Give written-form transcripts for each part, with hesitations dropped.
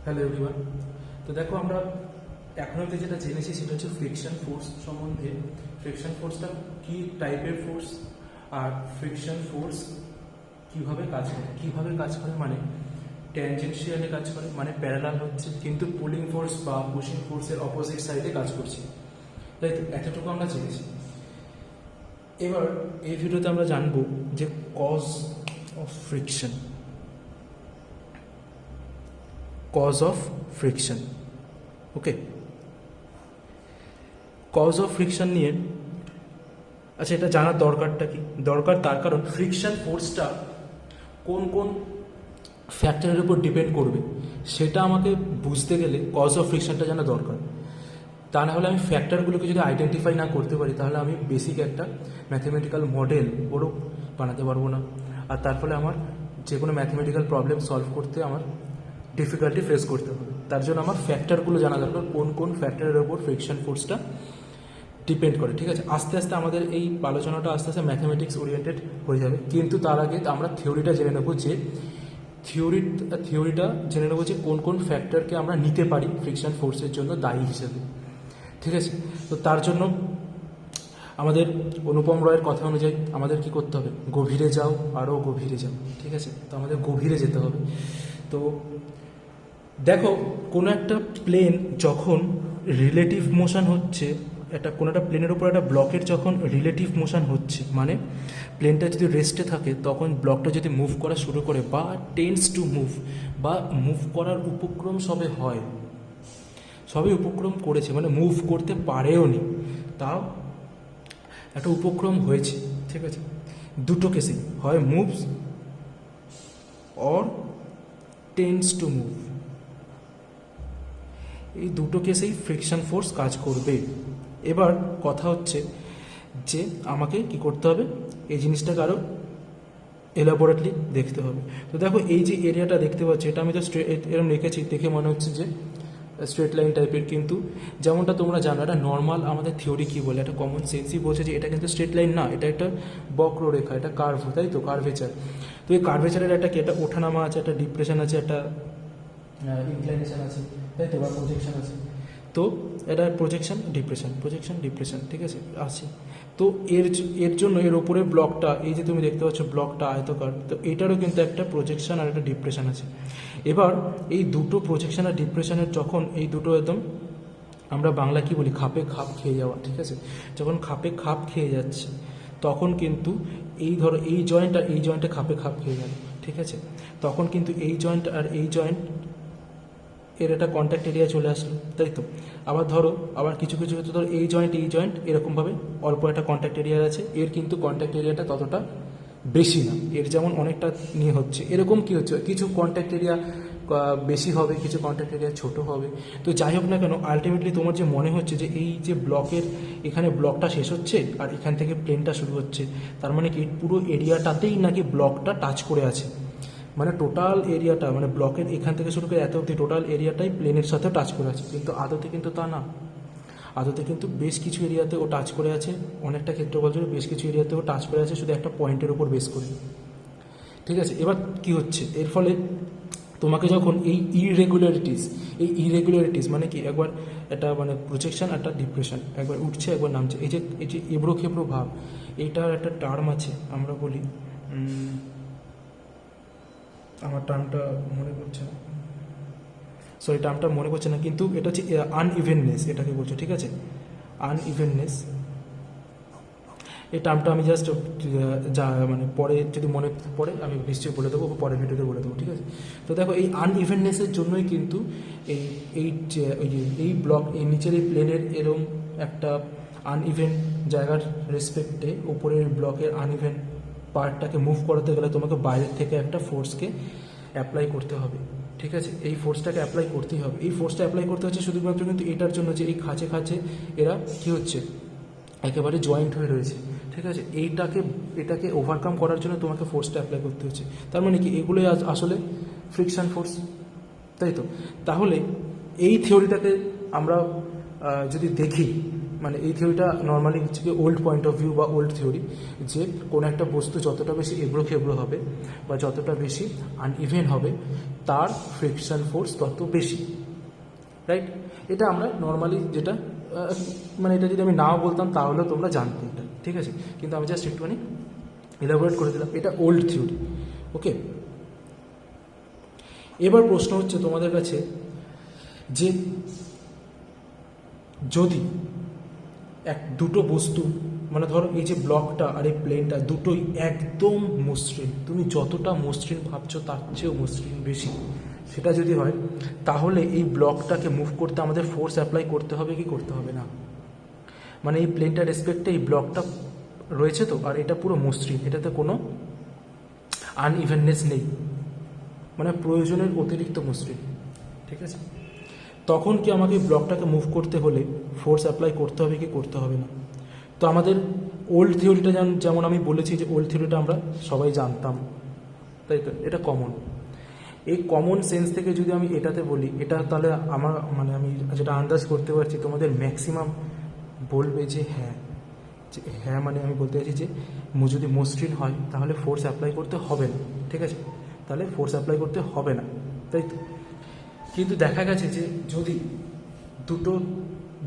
Hello everyone. তো দেখো আমরা এখন অবধি যেটা জেনেছি সেটা হচ্ছে ফ্রিকশন ফোর্স সম্বন্ধে। ফ্রিকশন ফোর্সটা কি টাইপের ফোর্স, আর ফ্রিকশন ফোর্স কিভাবে কাজ করে মানে ট্যানজেনশিয়ালে কাজ করে, মানে প্যারালাল হচ্ছে, কিন্তু পুলিং ফোর্স বা পুশিং ফোর্সের অপোজিট সাইডে কাজ করছে। তাই তো এতটুকু আমরা জেনেছি। এবার এই ভিডিওতে আমরা জানবো যে cause of friction, cause of friction. Okay, cause of friction নিয়ে আচ্ছা, এটা জানার দরকারটা কি? দরকার তার কারণ ফ্রিকশন ফোর্সটা কোন কোন ফ্যাক্টরের উপর ডিপেন্ড করবে সেটা আমাকে বুঝতে গেলে কজ অফ ফ্রিকশনটা জানা দরকার। তা না হলে আমি ফ্যাক্টরগুলোকে যদি আইডেন্টিফাই না করতে পারি তাহলে আমি বেসিক একটা ম্যাথমেটিক্যাল মডেল ওরও বানাতে পারবো না, আর তার ফলে আমার যে কোনো ম্যাথমেটিক্যাল প্রবলেম সলভ করতে আমার ডিফিকাল্টি ফেস করতে হবে। তার জন্য আমার ফ্যাক্টরগুলো জানা দরকার, কোন কোন ফ্যাক্টরের ওপর ফ্রিকশন ফোর্সটা ডিপেন্ড করে। ঠিক আছে, আস্তে আস্তে আমাদের এই আলোচনাটা আস্তে আস্তে ম্যাথমেটিক্স ওরিয়েন্টেড হয়ে যাবে, কিন্তু তার আগে আমরা থিওরিটা জেনে নেবো যে থিওরিটা জেনে নেবো যে কোন কোন ফ্যাক্টরকে আমরা নিতে পারি ফ্রিকশন ফোর্সের জন্য দায়ী হিসেবে। ঠিক আছে, তো তার জন্য আমাদের অনুপম রয়ের কথা অনুযায়ী আমাদের কি করতে হবে? গভীরে যাও, আরও গভীরে যাও। ঠিক আছে, তো আমাদের গভীরে যেতে হবে। তো দেখো, কোনো একটা প্লেন যখন রিলেটিভ মোশন হচ্ছে, কোনো একটা প্লেনের উপর একটা ব্লকের যখন রিলেটিভ মোশন হচ্ছে, মানে প্লেনটা যদি রেস্টে থাকে তখন ব্লকটা যদি মুভ করা শুরু করে বা টেন্ডস টু মুভ, বা মুভ করার উপক্রম সবই উপক্রম করেছে, মানে মুভ করতে পারেও নি, তাও একটা উপক্রম হয়েছে। ঠিক আছে, দুটো কেসেই হয় moves or tends to move, এই দুটো কেসেই ফ্রিকশন ফোর্স কাজ করবে। এবার কথা হচ্ছে যে আমাকে কি করতে হবে, এই জিনিসটাকে আরও এলাবোরেটলি দেখতে হবে। তো দেখো, এই যে এরিয়াটা দেখতে পাচ্ছি, এটা আমি তো এরকম রেখেছি, দেখে মনে হচ্ছে যে স্ট্রেট লাইন টাইপের, কিন্তু যেমনটা তোমরা জানো এটা নর্মাল আমাদের থিওরি কী বলে, একটা কমন সেন্সই বলছে যে এটা কিন্তু স্ট্রেট লাইন না, এটা একটা বক্ররেখা, এটা কার্ভ, তাই তো, কার্ভেচার। তো এই কার্ভেচারের একটা কি, একটা ওঠানামা আছে, একটা ডিপ্রেশন আছে, একটা ইনক্লাইনেশন আছে, তাই তো, বা প্রজেকশন আছে। তো এটা প্রজেকশন ডিপ্রেশন, ঠিক আছে, আছে। তো এর জন্য এর ওপরে ব্লকটা, এই যে তুমি দেখতে পাচ্ছ ব্লকটা আয়তকার, তো এটারও কিন্তু একটা প্রজেকশন আর একটা ডিপ্রেশন আছে। এবার এই দুটো প্রজেকশন আর ডিপ্রেশনের যখন এই দুটো একদম আমরা বাংলা কি বলি, খাপে খাপ খেয়ে যাওয়া, ঠিক আছে, যখন খাপে খাপ খেয়ে যাচ্ছে তখন কিন্তু এই জয়েন্ট আর এই জয়েন্টে খাপে খাপ খেয়ে গেল, ঠিক আছে, তখন কিন্তু এই জয়েন্ট আর এই জয়েন্ট এর একটা কন্ট্যাক্ট এরিয়া চলে আসলো, তাই তো। আবার কিছু ক্ষেত্রে ধরো এই জয়েন্ট এরকমভাবে অল্প একটা কন্ট্যাক্ট এরিয়া আছে, এর কিন্তু কন্ট্যাক্ট এরিয়াটা ততটা বেশি না, এর যেমন অনেকটা নিয়ে হচ্ছে, এরকম কি হচ্ছে, কিছু কন্ট্যাক্ট এরিয়া বেশি হবে, কিছু কন্ট্যাক্ট এরিয়া ছোটো হবে। তো যাই হোক না কেন, আলটিমেটলি তোমার যে মনে হচ্ছে যে এই যে ব্লকের এখানে ব্লকটা শেষ হচ্ছে আর এখান থেকে প্লেনটা শুরু হচ্ছে, তার মানে কি পুরো এরিয়াটাতেই নাকি ব্লকটা টাচ করে আছে, মানে টোটাল এরিয়াটা, মানে ব্লকের এখান থেকে শুরু করে এত অবধি টোটাল এরিয়াটাই প্লেনের সাথে টাচ করে আছে, কিন্তু আদতে কিন্তু তা না। আদতে কিন্তু বেশ কিছু এরিয়াতে ও টাচ করে আছে, অনেকটা ক্ষেত্রফল জুড়ে বেশ কিছু এরিয়াতে ও টাচ করে আছে, শুধু একটা পয়েন্টের উপর বেস করে। ঠিক আছে, এবার কি হচ্ছে এর ফলে, তোমাকে যখন এই ইরেগুলারিটিস মানে কি, একবার একটা মানে প্রজেকশন একটা ডিপ্রেশন, একবার উঠছে একবার নামছে, এই যে এবড়ো খেবড়ো ভাব, এইটার একটা টার্ম আছে, আমরা বলি, আমার টার্মটা মনে পড়ছে না, টার্মটা মনে পড়ছে না, কিন্তু এটা হচ্ছে আনইভেননেস, এটাকে বলছো, ঠিক আছে, আনইভেননেস। এই টার্মটা আমি জাস্ট যা মানে পরে যদি মনে পড়ে আমি নিশ্চয়ই বলে দেবো, পরের ভিডিওতে বলে দেবো, ঠিক আছে। তো দেখো, এই আনইভেননেসের জন্যই কিন্তু এই ব্লক, এই নিচের এই প্লেনের এরম একটা আনইভেন জায়গার রেসপেক্টে উপরের ব্লকের আনইভেন পার্টটাকে মুভ করাতে গেলে তোমাকে বাইরের থেকে একটা ফোর্সকে অ্যাপ্লাই করতে হবে, ঠিক আছে, এই ফোর্সটাকে অ্যাপ্লাই করতেই হবে। এই ফোর্সটা অ্যাপ্লাই করতে হচ্ছে শুধুমাত্র কিন্তু এটার জন্য যে এই খাঁচে এরা কী হচ্ছে, একেবারে জয়েন্ট হয়ে রয়েছে, ঠিক আছে, এটাকে ওভারকাম করার জন্য তোমাকে ফোর্সটা অ্যাপ্লাই করতে হচ্ছে। তার মানে কি, এগুলোই আসলে ফ্রিকশন ফোর্স, তাই তো। তাহলে এই থিওরিটাকে আমরা যদি দেখি, মানে এই থিওরিটা নর্মালি হচ্ছে কি ওল্ড পয়েন্ট অফ ভিউ বা ওল্ড থিওরি, যে কোনো একটা বস্তু যতটা বেশি এবড়ো খেবড়ো হবে বা যতটা বেশি আনইভেন হবে তার ফ্রিকশন ফোর্স তত বেশি, রাইট? এটা আমরা নর্মালি যেটা মানে এটা যদি আমি নাও বলতাম তাহলেও তোমরা জানতে এটা, ঠিক আছে? কিন্তু আমি জাস্ট একটুখানি এলাবোরেট করে দিলাম, এটা ওল্ড থিওরি। ওকে, এবার প্রশ্ন হচ্ছে তোমাদের কাছে যে যদি দুটো বস্তু, মানে ধরো এই যে ব্লকটা আর এই প্লেনটা দুটোই একদম মসৃণ, তুমি যতটা মসৃণ ভাবছো তার চেয়েও মসৃণ বেশি, সেটা যদি হয় তাহলে এই ব্লকটাকে মুভ করতে আমাদের ফোর্স অ্যাপ্লাই করতে হবে কি করতে হবে না? মানে এই প্লেনটার রেসপেক্টে এই ব্লকটা রয়েছে তো, আর এটা পুরো মসৃণ, এটাতে কোনো আনইভেননেস নেই, মানে প্রয়োজনের অতিরিক্ত মসৃণ, ঠিক আছে? তখন কি আমাকে ব্লকটাকে মুভ করতে হলে ফোর্স অ্যাপ্লাই করতে হবে কি করতে হবে না? তো আমাদের ওল্ড থিওরিটা যেমন আমি বলেছি যে ওল্ড থিওরিটা আমরা সবাই জানতাম, তাই তো? এটা কমন। এই কমন সেন্স থেকে যদি আমি এটাতে বলি, এটা তাহলে আমার মানে আমি যেটা আন্দাজ করতে পারছি তোমাদের ম্যাক্সিমাম বলবে যে হ্যাঁ, মানে আমি বলতে চাইছি যে যদি মসৃণ হয় তাহলে ফোর্স অ্যাপ্লাই করতে হবে না, ঠিক আছে? তাহলে ফোর্স অ্যাপ্লাই করতে হবে না, তাই তো? কিন্তু দেখা গেছে যে যদি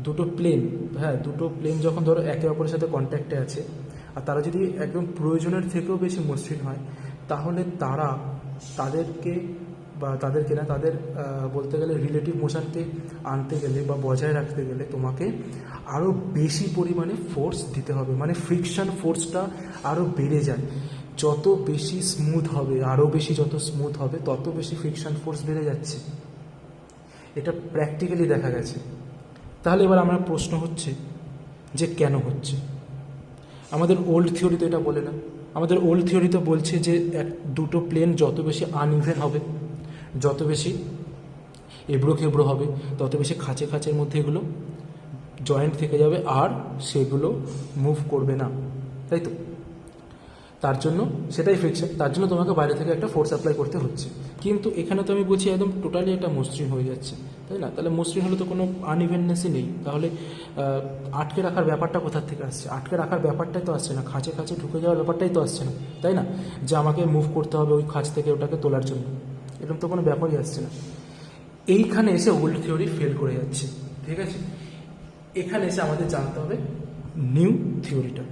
দুটো প্লেন, হ্যাঁ দুটো প্লেন যখন ধরো একে অপরের সাথে কন্ট্যাক্টে আছে আর তারা যদি একদম প্রয়োজনের থেকেও বেশি মসৃণ হয়, তাহলে তাদেরকে না তাদের বলতে গেলে রিলেটিভ মোশনকে আনতে গেলে বা বজায় রাখতে গেলে তোমাকে আরও বেশি পরিমাণে ফোর্স দিতে হবে, মানে ফ্রিকশন ফোর্সটা আরও বেড়ে যায়। যত বেশি স্মুথ হবে, আরও বেশি যত স্মুথ হবে তত বেশি ফ্রিকশন ফোর্স বেড়ে যাচ্ছে, এটা প্র্যাকটিক্যালি দেখা গেছে। তাহলে এবার আমার প্রশ্ন হচ্ছে যে কেন হচ্ছে? আমাদের ওল্ড থিওরি তো এটা বলে না, আমাদের ওল্ড থিওরি তো বলছে যে দুটো প্লেন যত বেশি আনইভেন হবে, যত বেশি এবড়ো খেবড়ো হবে, তত বেশি খাঁচের মধ্যে এগুলো জয়েন্ট থেকে যাবে আর সেগুলো মুভ করবে না, তাই তো? তার জন্য সেটাই ফ্রিকশন, তার জন্য তোমাকে বাইরে থেকে একটা ফোর্স অ্যাপ্লাই করতে হচ্ছে। কিন্তু এখানে তো আমি বলছি একদম টোটালি একটা মসৃণ হয়ে যাচ্ছে, তাই না? তাহলে মসৃণ হলে তো কোনো আনইভেননেসই নেই, তাহলে আটকে রাখার ব্যাপারটা কোথার থেকে আসছে? আটকে রাখার ব্যাপারটাই তো আসছে না, খাঁচে ঢুকে যাওয়ার ব্যাপারটাই তো আসছে না, তাই না? যে আমাকে মুভ করতে হবে ওই খাঁচ থেকে ওটাকে তোলার জন্য, এরকম তো কোনো ব্যাপারই আসছে না। এইখানে এসে ওল্ড থিওরি ফেল করে যাচ্ছে, ঠিক আছে? এখানে এসে আমাদের জানতে হবে নিউ থিওরিটা,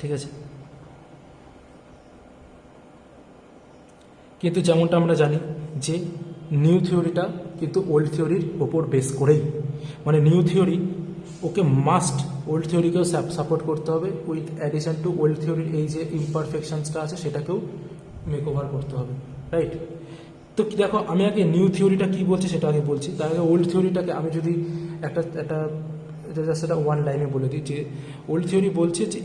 ঠিক আছে? কিন্তু যেমনটা আমরা জানি যে নিউ থিওরিটা কিন্তু ওল্ড থিওরির ওপর বেস করেই, মানে নিউ থিওরি ওকে মাস্ট ওল্ড থিওরিকেও সাপোর্ট করতে হবে, উইথ অ্যাডিশন টু ওল্ড থিওরির এই যে ইমপারফেকশনসটা আছে সেটাকেও মেক ওভার করতে হবে, রাইট? তো দেখো আমি আগে নিউ থিওরিটা কী বলছে সেটা আগে বলছি, তার আগে ওল্ড থিওরিটাকে আমি যদি একটা জাস্ট একটা ওয়ান লাইনে বলে দিই যে ওল্ড থিওরি বলছে যে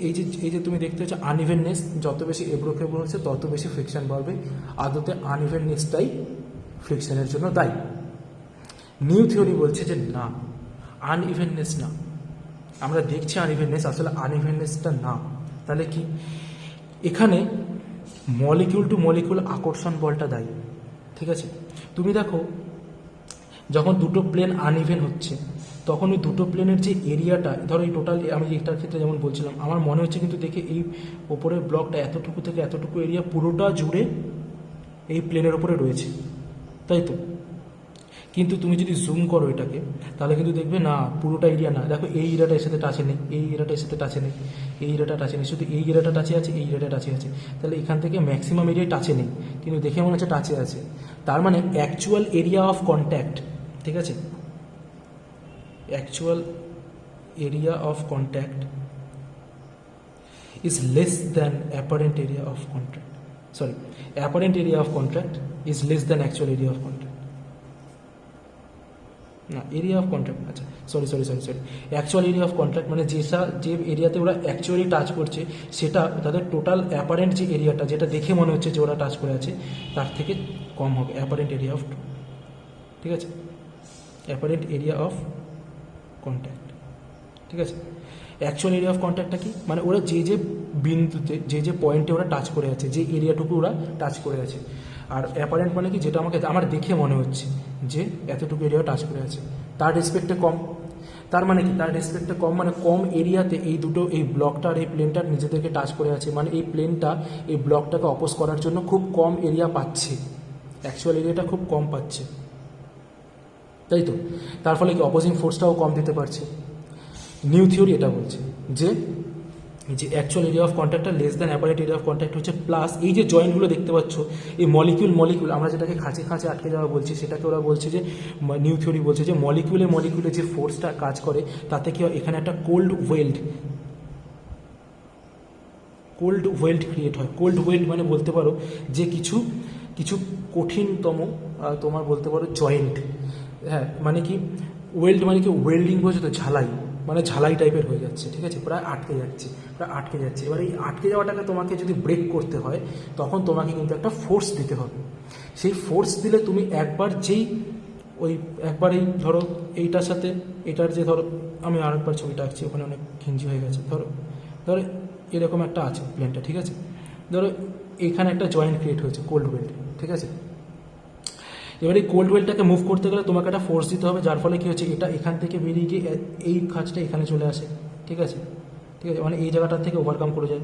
এই যে তুমি দেখতে হচ্ছে আনইভেননেস, যত বেশি এবড়ো খেবড়ো হচ্ছে তত বেশি ফ্রিকশন বাড়বে, আদতে আনইভেননেসটাই ফ্রিকশনের জন্য দায়ী। নিউ থিওরি বলছে যে না, আনইভেননেস না, আমরা দেখছি আনইভেননেস, আসলে আনইভেননেসটা না। তাহলে কি? এখানে মলিকিউল টু মলিকিউল আকর্ষণ বলটা দায়ী, ঠিক আছে? তুমি দেখো যখন দুটো প্লেন আনইভেন হচ্ছে তখন ওই দুটো প্লেনের যে এরিয়াটা, ধরো এই টোটাল, আমি এটার ক্ষেত্রে যেমন বলছিলাম আমার মনে হচ্ছে কিন্তু দেখে এই ওপরের ব্লকটা এতটুকু থেকে এতটুকু এরিয়া পুরোটা জুড়ে এই প্লেনের ওপরে রয়েছে, তাই তো? কিন্তু তুমি যদি জুম করো এটাকে তাহলে কিন্তু দেখবে না পুরোটা এরিয়া না, দেখো এই এরিয়াটা এর সাথে টাচে নেই, এই এরিয়াটা এর সাথে টাচে নেই, এই এরিয়াটা টাচে নেই, শুধু এই এরিয়াটা টাচে আছে, এই এরিয়াটা টাচে আছে, তাহলে এখান থেকে ম্যাক্সিমাম এরিয়ায় টাচে নেই, কিন্তু দেখে মনে হচ্ছে টাচে আছে। তার মানে অ্যাকচুয়াল এরিয়া অফ কন্ট্যাক্ট, ঠিক আছে, actual area of contact is less than apparent area of contract. Sorry, apparent area of contract is less than actual area of contract. না, এরিয়া অফ কন্ট্রাক্ট, আচ্ছা sorry, actual area of contract মানে যে এরিয়াতে ওরা actually touch করছে সেটা তাদের total apparent যে এরিয়াটা, যেটা দেখে মনে হচ্ছে যে ওরা টাচ করে আছে, তার থেকে কম হবে অ্যাপারেন্ট এরিয়া অফ, ঠিক আছে, অ্যাপারেন্ট এরিয়া অফ কন্ট্যাক্ট, ঠিক আছে? অ্যাকচুয়াল এরিয়া অফ কন্ট্যাক্টটা কি? মানে ওরা যে বিন্দুতে যে পয়েন্টে ওরা টাচ করে আছে, যে এরিয়াটুকু ওরা টাচ করে আছে। আর অ্যাপারেন্ট মানে কি? যেটা আমার দেখে মনে হচ্ছে যে এতটুকু এরিয়া টাচ করে আছে, তার রেসপেক্টে কম। তার মানে কি, তার রেসপেক্টটা কম, মানে কম এরিয়াতে এই দুটো, এই ব্লকটা আর এই প্লেনটা নিজেদেরকে টাচ করে আছে, মানে এই প্লেনটা এই ব্লকটাকে অপোজ করার জন্য খুব কম এরিয়া পাচ্ছে, অ্যাকচুয়াল এরিয়াটা খুব কম পাচ্ছে, তাই তো? তার ফলে কি অপোজিং ফোর্সটাও কম দিতে পারছে। নিউ থিওরি এটা বলছে যে যে অ্যাকচুয়াল এরিয়া অফ কন্ট্যাক্টটা less than apparent area of contact হচ্ছে প্লাস, এই যে জয়েন্টগুলো দেখতে পাচ্ছ, এই মলিকিউল আমরা যেটাকে খাঁচে খাঁচে আটকে যাওয়া বলছি, সেটাকে ওরা বলছে যে, নিউ থিওরি বলছে যে মলিকিউলে যে ফোর্সটা কাজ করে তাতে কি হয়, এখানে একটা কোল্ড ওয়েল্ড ক্রিয়েট হয়। কোল্ড ওয়েল্ড মানে বলতে পারো যে কিছু কঠিনতম তোমার বলতে পারো জয়েন্ট, হ্যাঁ, মানে কি ওয়েল্ড মানে কি ওয়েল্ডিং বোঝো তো, ঝালাই, মানে ঝালাই টাইপের হয়ে যাচ্ছে, ঠিক আছে, প্রায় আটকে যাচ্ছে। এবার এই আটকে যাওয়াটাকে তোমাকে যদি ব্রেক করতে হয় তখন তোমাকে কিন্তু একটা ফোর্স দিতে হবে। সেই ফোর্স দিলে তুমি একবার এই ধরো এইটার সাথে এটার যে, ধরো আমি আরেকবার ছবিটা আঁকছি, ওখানে অনেক ঘিঞ্জি হয়ে গেছে, ধরো এরকম একটা আছে প্লেনটা, ঠিক আছে, ধরো এখানে একটা জয়েন্ট ক্রিয়েট হয়েছে কোল্ড ওয়েল্ড, ঠিক আছে। এবার এই কোল্ড ওয়েলটাকে মুভ করতে গেলে তোমাকে একটা ফোর্স দিতে হবে, যার ফলে কী হচ্ছে, এটা এখান থেকে বেরিয়ে গিয়ে এই খাঁজটা এখানে চলে আসে, ঠিক আছে, মানে এই জায়গাটার থেকে ওভারকাম করে যায়।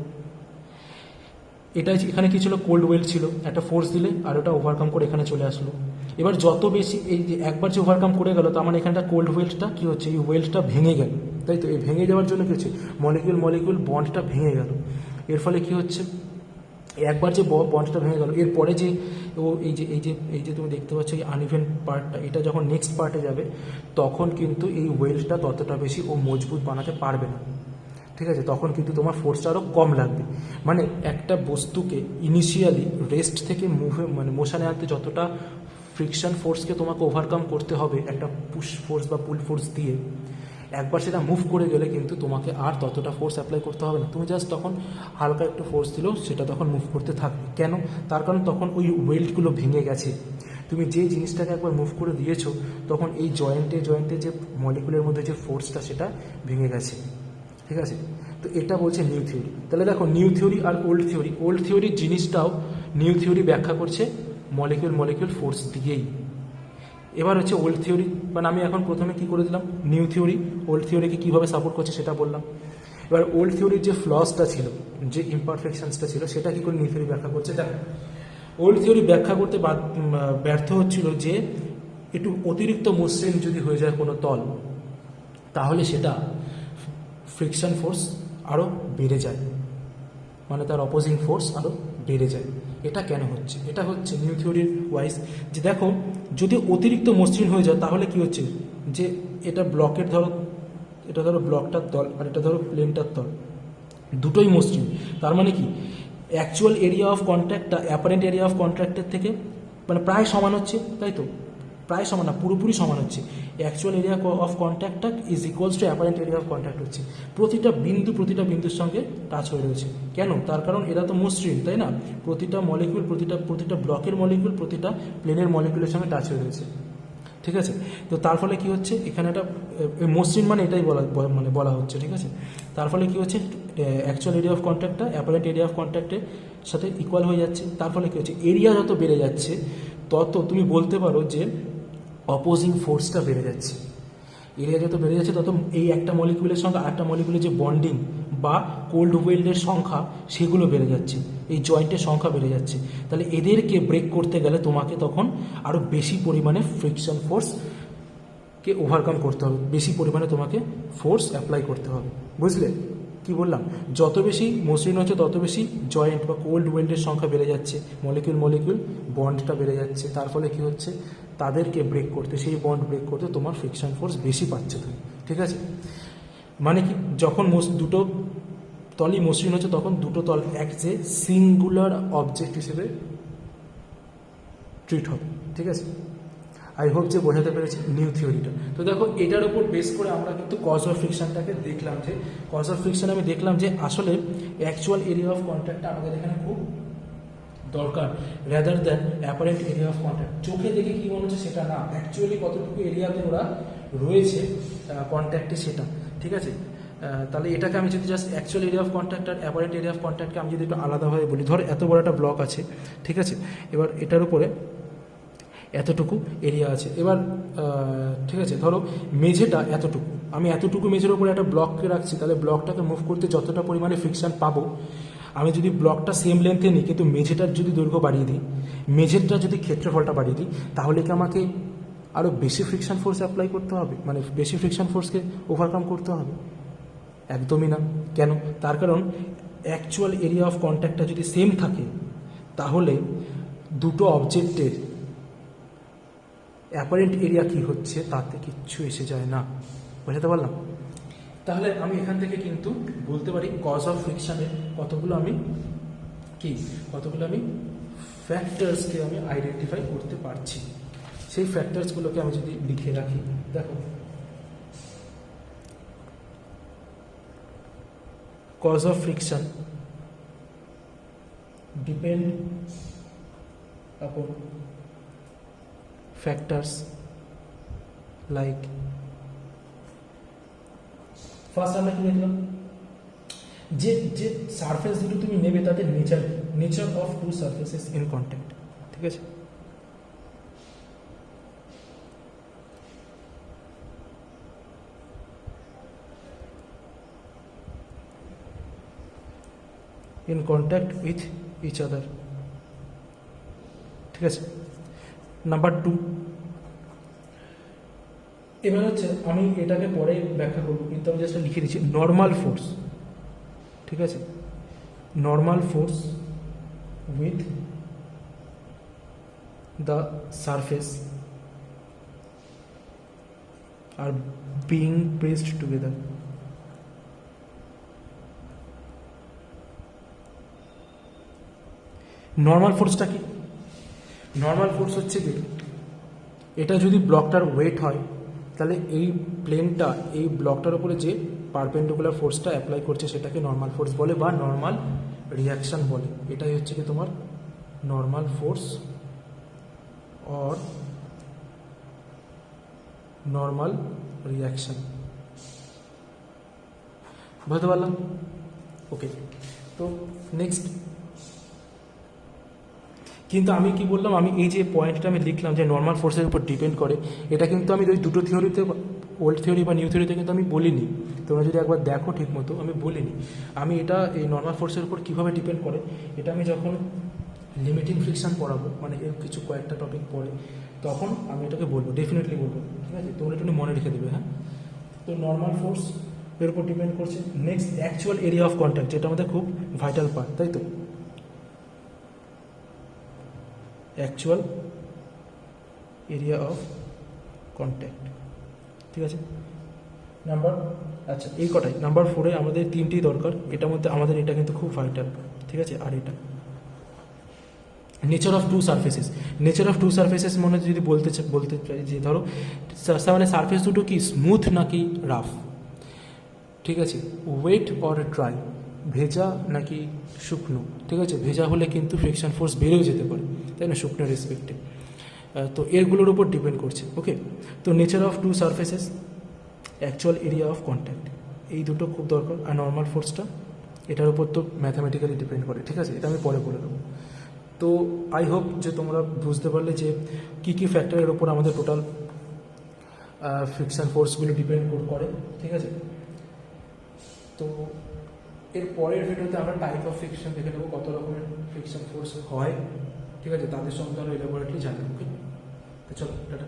এটাই এখানে কী ছিল, কোল্ড ওয়েল ছিল, একটা ফোর্স দিলে আর ওটা ওভারকাম করে এখানে চলে আসলো। এবার যত বেশি এই যে একবার যে ওভারকাম করে গেল, তার মানে এখানটা কোল্ড ওয়েলটা কী হচ্ছে, এই ওয়েলটা ভেঙে গেল, তাই তো? এই ভেঙে যাওয়ার জন্য কী হচ্ছে, মলিকিউল বন্ডটা ভেঙে গেল। এর ফলে কী হচ্ছে, একবার যে বন্ডটা ভেঙে গেল, এরপরে যে এই যে তুমি দেখতে পাচ্ছ এই আনইভেন পার্টটা, এটা যখন নেক্সট পার্টে যাবে তখন কিন্তু এই ওয়েলটা ততটা বেশি ও মজবুত বানাতে পারবে না, ঠিক আছে, তখন কিন্তু তোমার ফোর্সটা আরও কম লাগবে। মানে একটা বস্তুকে ইনিশিয়ালি রেস্ট থেকে মোশনে আনতে যতটা ফ্রিকশন ফোর্সকে তোমাকে ওভারকাম করতে হবে একটা পুশ ফোর্স বা পুল ফোর্স দিয়ে, একবার সেটা মুভ করে গেলে কিন্তু তোমাকে আর ততটা ফোর্স অ্যাপ্লাই করতে হবে না, তুমি জাস্ট তখন হালকা একটু ফোর্স দিলেও সেটা তখন মুভ করতে থাকবে। কেন? তার কারণ তখন ওই ওয়েল্টগুলো ভেঙে গেছে, তুমি যে জিনিসটাকে একবার মুভ করে দিয়েছো তখন এই জয়েন্টে যে মলিকুলের মধ্যে যে ফোর্সটা সেটা ভেঙে গেছে, ঠিক আছে। তো এটা বলছে নিউ থিওরি। তাহলে দেখো, নিউ থিওরি আর ওল্ড থিওরির জিনিসটাও নিউ থিওরি ব্যাখ্যা করছে মলিকিউল ফোর্স দিয়েই। এবার হচ্ছে ওল্ড থিওরি, মানে আমি এখন প্রথমে কি করে দিলাম, নিউ থিওরি ওল্ড থিওরিকে কীভাবে সাপোর্ট করছে সেটা বললাম। এবার ওল্ড থিওরির যে ফ্লসটা ছিল, যে ইমপারফেকশনসটা ছিল, সেটা কী করে নিউ থিওরি ব্যাখ্যা করছে। দেখো, ওল্ড থিওরি ব্যাখ্যা করতে ব্যর্থ হচ্ছিল যে একটু অতিরিক্ত মসৃণ যদি হয়ে যায় কোনো তল, তাহলে সেটা ফ্রিকশন ফোর্স আরও বেড়ে যায়, মানে তার অপোজিং ফোর্স আরও বেড়ে যায়। এটা কেন হচ্ছে? এটা হচ্ছে নিউ থিওরির ওয়াইজ যে দেখো, যদি অতিরিক্ত মসৃণ হয়ে যায় তাহলে কি হচ্ছে, যে এটা ধরো ব্লকটার তল আর এটা ধরো প্লেনটার তল, দুটোই মসৃণ, তার মানে কি অ্যাকচুয়াল এরিয়া অফ কন্ট্যাক্টটা অ্যাপারেন্ট এরিয়া অফ কন্ট্যাক্টের থেকে মানে প্রায় সমান হচ্ছে, তাই তো? প্রায় সমান না, পুরোপুরি সমান হচ্ছে। অ্যাকচুয়াল এরিয়া অফ কন্ট্যাক্টটা is equals to apparent area of contact হচ্ছে। প্রতিটা বিন্দুর সঙ্গে টাচ হয়ে রয়েছে। কেন? তার কারণ এরা তো মসৃণ, তাই না? প্রতিটা মলিকিউল, প্রতিটা ব্লকের মলিকিউল প্রতিটা প্লেনের মলিকিউলের সঙ্গে টাচ হয়ে রয়েছে, ঠিক আছে। তো তার ফলে কী হচ্ছে, এখানে একটা মসৃণ মানে এটাই বলা হচ্ছে, ঠিক আছে। তার ফলে কী হচ্ছে, অ্যাকচুয়াল এরিয়া অফ কন্ট্যাক্টটা অ্যাপারেন্ট এরিয়া অফ কন্ট্যাক্টের সাথে ইকুয়াল হয়ে যাচ্ছে। তার ফলে কী হচ্ছে, এরিয়া যত বেড়ে যাচ্ছে তত তুমি বলতে পারো যে অপোজিং ফোর্সটা বেড়ে যাচ্ছে। এরিয়া যত বেড়ে যাচ্ছে তত এই একটা মলিকিউলের সঙ্গে আরেকটা মলিকিউলের যে বন্ডিং বা কোল্ড ওয়েল্ডের সংখ্যা সেগুলো বেড়ে যাচ্ছে, এই জয়েন্টের সংখ্যা বেড়ে যাচ্ছে। তাহলে এদেরকে ব্রেক করতে গেলে তোমাকে তখন আরও বেশি পরিমাণে ফ্রিকশন ফোর্সকে ওভারকাম করতে হবে, বেশি পরিমাণে তোমাকে ফোর্স অ্যাপ্লাই করতে হবে। বুঝলে কি বললাম? যত বেশি মসৃণ হচ্ছে তত বেশি জয়েন্ট বা কোল্ড ওয়েল্ডের সংখ্যা বেড়ে যাচ্ছে, মলিকিউল বন্ডটা বেড়ে যাচ্ছে। তার ফলে কি হচ্ছে, তাদেরকে ব্রেক করতে, সেই বন্ড ব্রেক করতে তোমার ফ্রিকশন ফোর্স বেশি পাচ্ছে তুমি, ঠিক আছে। মানে কি, যখন দুটো তলই মসৃণ হচ্ছে তখন দুটো তল এক যে সিঙ্গুলার অবজেক্ট হিসেবে ট্রিট হবে, ঠিক আছে। আই হোপ যে বোঝাতে পেরেছি নিউ থিওরিটা। তো দেখো, এটার উপর বেস করে আমরা কিন্তু কজ অফ ফ্রিকশনটাকে দেখলাম, যে কজ অফ ফ্রিকশন আমি দেখলাম যে আসলে অ্যাকচুয়াল এরিয়া অফ কন্ট্যাক্টটা আমাদের এখানে খুব দরকার, rather than apparent area of contact. চোখে দেখে কী মনে হচ্ছে সেটা না, অ্যাকচুয়ালি কতটুকু এরিয়াতে ওরা রয়েছে কন্ট্যাক্টে সেটা, ঠিক আছে। তাহলে এটাকে আমি যদি just actual area of contact আর অ্যাপারেন্ট এরিয়া অফ কন্ট্যাক্টকে আমি যদি একটু আলাদাভাবে বলি, ধর এত বড় একটা ব্লক আছে, ঠিক আছে। এবার এটার উপরে এতটুকু এরিয়া আছে। এবার ঠিক আছে, ধরো মেঝেটা এতটুকু, আমি এতটুকু মেঝের ওপরে একটা ব্লককে রাখছি, তাহলে ব্লকটাকে মুভ করতে যতটা পরিমাণে ফ্রিকশন পাবো, আমি যদি ব্লকটা সেম লেন্থে নিই কিন্তু মেঝেটার যদি দৈর্ঘ্য বাড়িয়ে দিই, মেঝেরটা যদি ক্ষেত্রফলটা বাড়িয়ে দিই, তাহলে কি আমাকে আরও বেশি ফ্রিকশন ফোর্স অ্যাপ্লাই করতে হবে, মানে বেশি ফ্রিকশন ফোর্সকে ওভারকাম করতে হবে? একদমই না। কেন? তার কারণ অ্যাকচুয়াল এরিয়া অফ কন্ট্যাক্টটা যদি সেম থাকে, তাহলে দুটো অবজেক্টের অ্যাপারেন্ট এরিয়া কী হচ্ছে তাতে কিচ্ছু এসে যায় না। বোঝাতে পারলাম? তাহলে আমি এখান থেকে কিন্তু বলতে পারি কজ অফ ফ্রিকশনের কতগুলো আমি ফ্যাক্টরসকে আমি আইডেন্টিফাই করতে পারছি। সেই ফ্যাক্টরসগুলোকে আমি যদি লিখে রাখি, দেখো, cause of friction depend upon factors like, first আমরা কি দেখলাম, যে যে সারফেস দুটো তুমি নেবে তাদের nature of two surfaces in contact. ঠিক আছে, in contact with each other। ঠিক আছে, নাম্বার 2, এবার হচ্ছে আমি এটাকে পরে ব্যাখ্যা করবো, কিন্তু আমি জাস্ট লিখে দিচ্ছি নর্মাল ফোর্স। ঠিক আছে, normal force with the surface are being pressed together. Normal ফোর্সটা কি? নর্মাল ফোর্স হচ্ছে কি, এটা যদি ব্লকটার ওয়েট হয়, তাহলে এই প্লেনটা এই ব্লকটার উপরে যে পারপেন্ডিকুলার ফোর্সটা অ্যাপ্লাই করছে সেটাকে নর্মাল ফোর্স বলে বা নর্মাল রিয়াকশান বলে। এটাই হচ্ছে কি তোমার normal force or normal reaction. বুঝতে পারলাম? ওকে, তো নেক্সট, কিন্তু আমি কি বললাম, আমি এই যে পয়েন্টটা আমি লিখলাম যে নর্মাল ফোর্সের উপর ডিপেন্ড করে, এটা কিন্তু আমি ওই দুটো থিওরিতে, ওল্ড থিওরি বা নিউ থিওরিতে কিন্তু আমি বলিনি। তোমরা যদি একবার দেখো ঠিক মতো, আমি বলিনি। আমি এটা এই নর্মাল ফোর্সের উপর কীভাবে ডিপেন্ড করে, এটা আমি যখন লিমিটিং ফ্রিকশন পড়াবো, মানে এর কিছু কয়েকটা টপিক পড়ে, তখন আমি এটাকে বলবো, ডেফিনেটলি বলবো। ঠিক আছে, তোমরা একটু মনে রেখে দেবে। হ্যাঁ, তো নর্মাল ফোর্স এর উপর ডিপেন্ড করছে। Next, actual area of contact, যেটা আমাদের খুব ভাইটাল পার্ট, তাই তো? Actual area of contact. ঠিক আছে, নাম্বার, আচ্ছা এই কটাই। নাম্বার 4-এ আমাদের 3টি দরকার, এটার মধ্যে আমাদের এটা কিন্তু খুব ভাইটাল। ঠিক আছে, আর এটা nature of two surfaces. Nature of two surfaces মনে যদি বলতে চাই যে ধরো মানে সারফেস দুটো কি স্মুথ নাকি রাফ, ঠিক আছে, ওয়েট অর ড্রাই, ভেজা নাকি শুকনো। ঠিক আছে, ভেজা হলে কিন্তু ফ্রিকশন ফোর্স বেড়েও যেতে পারে, তাই না, শুকনো রেসপেক্টে। তো এরগুলোর উপর ডিপেন্ড করছে। ওকে, তো nature of two surfaces, actual area of contact, এই দুটো খুব দরকার। আর নর্মাল ফোর্সটা এটার উপর তো ম্যাথামেটিক্যালি ডিপেন্ড করে। ঠিক আছে, এটা আমি পরে বলে দেবো। তো আই হোপ যে তোমরা বুঝতে পারলে যে কী কী ফ্যাক্টরের উপর আমাদের টোটাল ফ্রিকশন ফোর্সগুলো ডিপেন্ড করে। ঠিক আছে, তো এর পরের ভিডিওতে আমরা টাইপ অফ ফ্রিকশন দেখে নেবো, কত রকমের ফ্রিকশন ফোর্স হয়। ঠিক আছে, তাদের সঙ্গে আরও এলাবোরেটলি জানবো। ওকে, তো চলো টাটা।